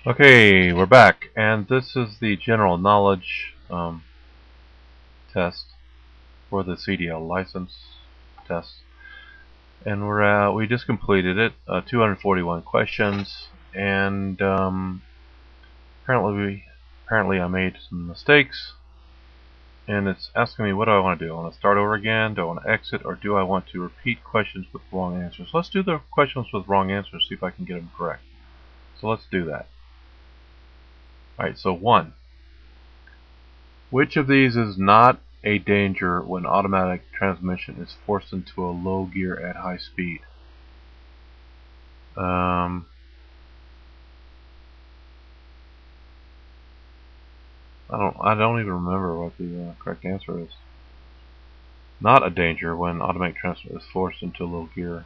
Okay, we're back, and this is the general knowledge test for the CDL license test, and we just completed it. 241 questions, and apparently I made some mistakes, and it's asking me what do I want to do. I want to start over again, do I want to exit, or do I want to repeat questions with wrong answers? Let's do the questions with wrong answers, see if I can get them correct. So let's do that. Alright, so 1. Which of these is not a danger when automatic transmission is forced into a low gear at high speed? I don't even remember what the correct answer is. Not a danger when automatic transmission is forced into low gear.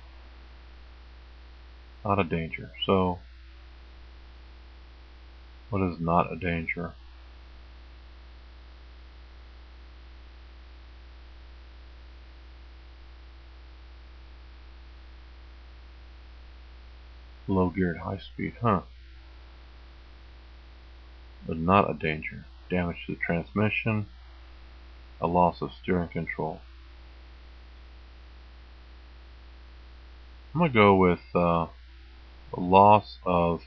Not a danger. So what is not a danger? Low gear at high speed, huh? But not a danger. Damage to the transmission, a loss of steering control. I'm going to go with a loss of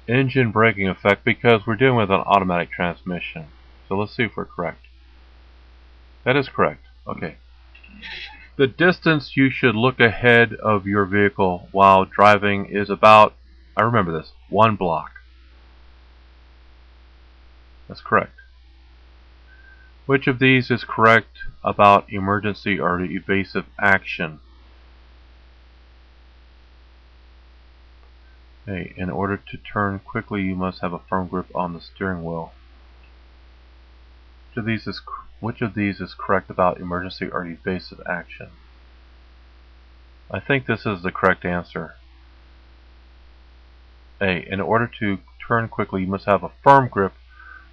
engine braking effect because we're dealing with an automatic transmission. So let's see if we're correct. That is correct. Okay. The distance you should look ahead of your vehicle while driving is about, I remember this, 1 block. That's correct. Which of these is correct about emergency or evasive action? Okay, in order to turn quickly, you must have a firm grip on the steering wheel. Which of these is correct about emergency or evasive action? I think this is the correct answer. A. In order to turn quickly, you must have a firm grip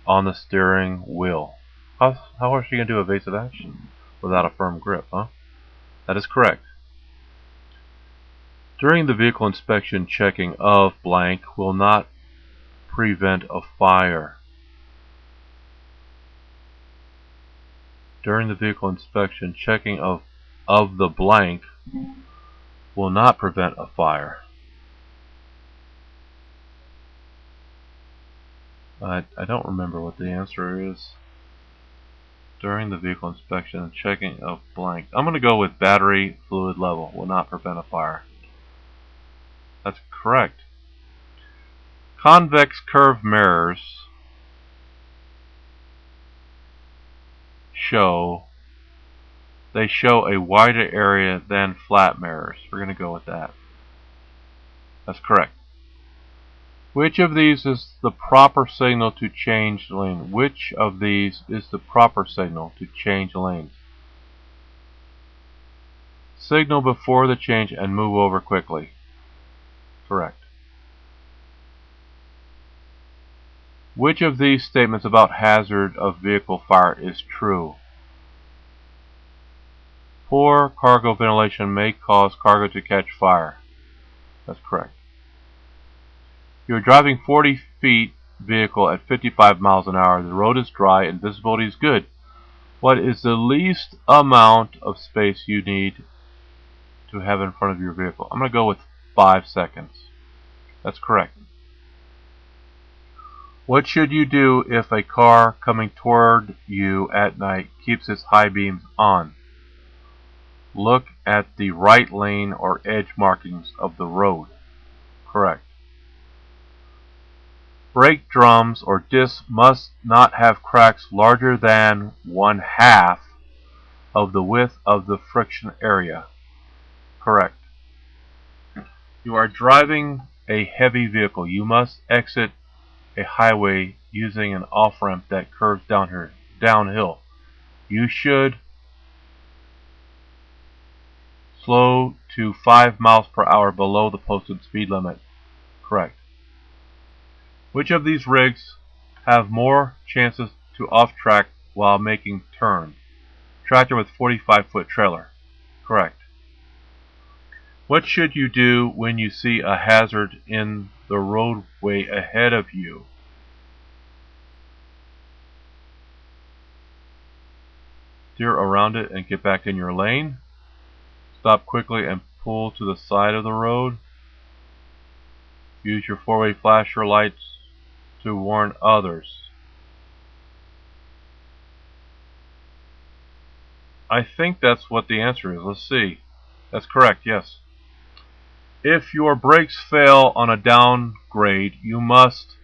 on the steering wheel. How is she going to do evasive action without a firm grip, huh? That is correct. During the vehicle inspection, checking of blank will not prevent a fire. During the vehicle inspection, checking of the blank will not prevent a fire. I don't remember what the answer is. During the vehicle inspection and checking of blank. I'm going to go with battery fluid level will not prevent a fire. That's correct. Convex curved mirrors show a wider area than flat mirrors. We're going to go with that. That's correct. Which of these is the proper signal to change lane? Which of these is the proper signal to change lanes? Signal before the change and move over quickly. Correct. Which of these statements about hazard of vehicle fire is true? Poor cargo ventilation may cause cargo to catch fire. That's correct. You're driving 40 feet vehicle at 55 miles an hour. The road is dry and visibility is good. What is the least amount of space you need to have in front of your vehicle? I'm going to go with 5 seconds. That's correct. What should you do if a car coming toward you at night keeps its high beams on? Look at the right lane or edge markings of the road. Correct. Brake drums or discs must not have cracks larger than 1/2 of the width of the friction area. Correct. You are driving a heavy vehicle. You must exit a highway using an off-ramp that curves downhill. You should slow to 5 miles per hour below the posted speed limit. Correct. Which of these rigs have more chances to off-track while making turns? Tractor with 45-foot trailer. Correct. What should you do when you see a hazard in the roadway ahead of you. Steer around it and get back in your lane. Stop quickly and pull to the side of the road. Use your four-way flasher lights to warn others. I think that's what the answer is. Let's see. That's correct, yes. If your brakes fail on a downgrade, you must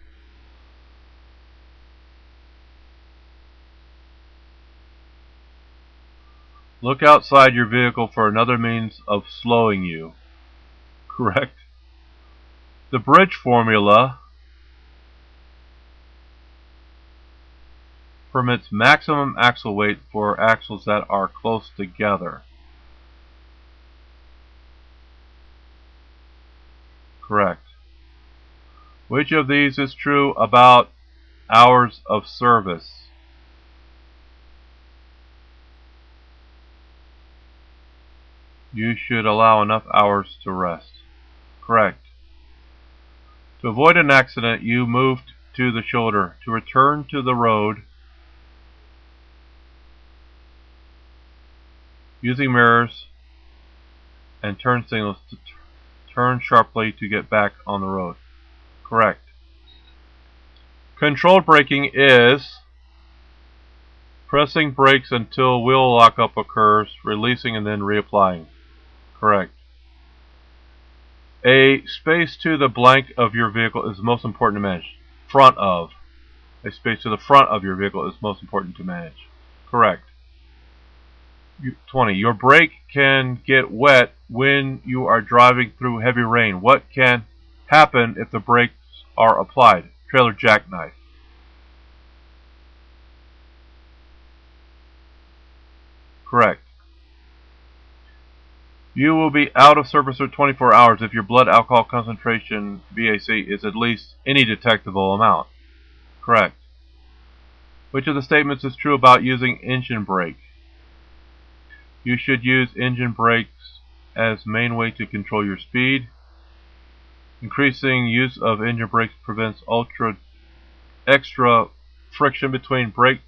look outside your vehicle for another means of slowing you. Correct. The bridge formula permits maximum axle weight for axles that are close together. Correct. Which of these is true about hours of service? You should allow enough hours to rest. Correct. To avoid an accident, you moved to the shoulder. To return to the road, using mirrors and turn signals to turn sharply to get back on the road. Correct. Controlled braking is pressing brakes until wheel lockup occurs, releasing and then reapplying. Correct. A space to the blank of your vehicle is most important to manage. Front of. A space to the front of your vehicle is most important to manage. Correct. 20. Your brake can get wet when you are driving through heavy rain. What can happen if the brakes are applied? Trailer jackknife. Correct. You will be out of service for 24 hours if your blood alcohol concentration, BAC, is at least any detectable amount. Correct. Which of the statements is true about using engine brake? You should use engine brakes as main way to control your speed. Increasing use of engine brakes prevents extra friction between brake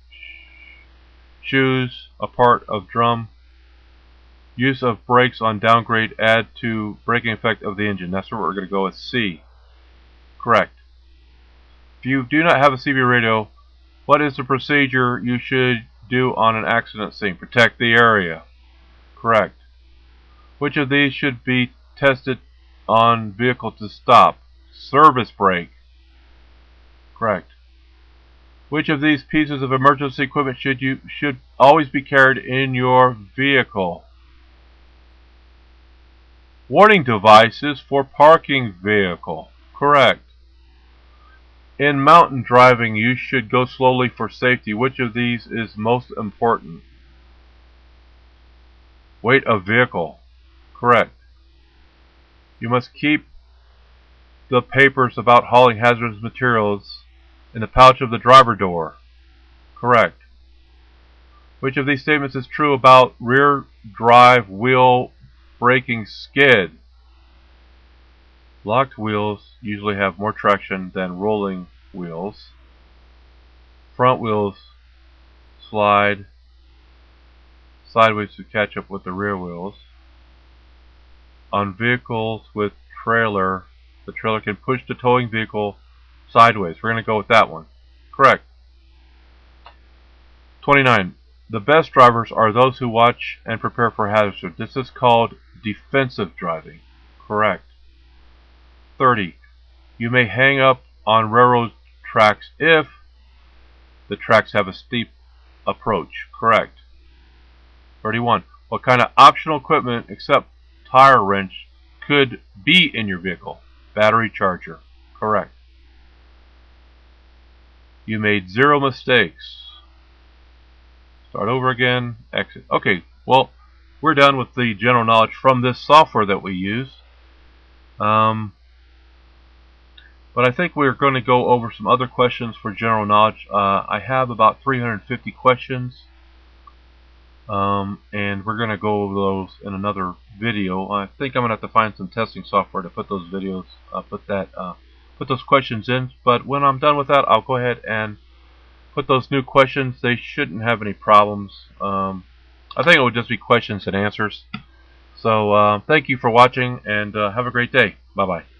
shoes, a part of drum. Use of brakes on downgrade add to braking effect of the engine. That's where we're going to go with C. Correct. If you do not have a CB radio, what is the procedure you should do on an accident scene? Protect the area. Correct. Which of these should be tested on vehicle to stop? Service brake. Correct. Which of these pieces of emergency equipment should always be carried in your vehicle? Warning devices for parking vehicle. Correct. In mountain driving, you should go slowly for safety. Which of these is most important? Weight of vehicle. Correct. You must keep the papers about hauling hazardous materials in the pouch of the driver door. Correct. Which of these statements is true about rear drive wheel braking skid? Locked wheels usually have more traction than rolling wheels. Front wheels slide sideways to catch up with the rear wheels. On vehicles with trailer, the trailer can push the towing vehicle sideways. We're going to go with that one. Correct. 29. The best drivers are those who watch and prepare for hazards. This is called defensive driving. Correct. 30. You may hang up on railroad tracks if the tracks have a steep approach. Correct. 31. What kind of optional equipment except tire wrench could be in your vehicle? Battery charger. Correct. You made 0 mistakes. Start over again. Exit. Okay, well, we're done with the general knowledge from this software that we use. But I think we're going to go over some other questions for general knowledge. I have about 350 questions. And we're going to go over those in another video. I think I'm going to have to find some testing software to put those videos, put that put those questions in. But when I'm done with that, I'll go ahead and put those new questions. They shouldn't have any problems. I think it would just be questions and answers. So thank you for watching, and have a great day. Bye-bye.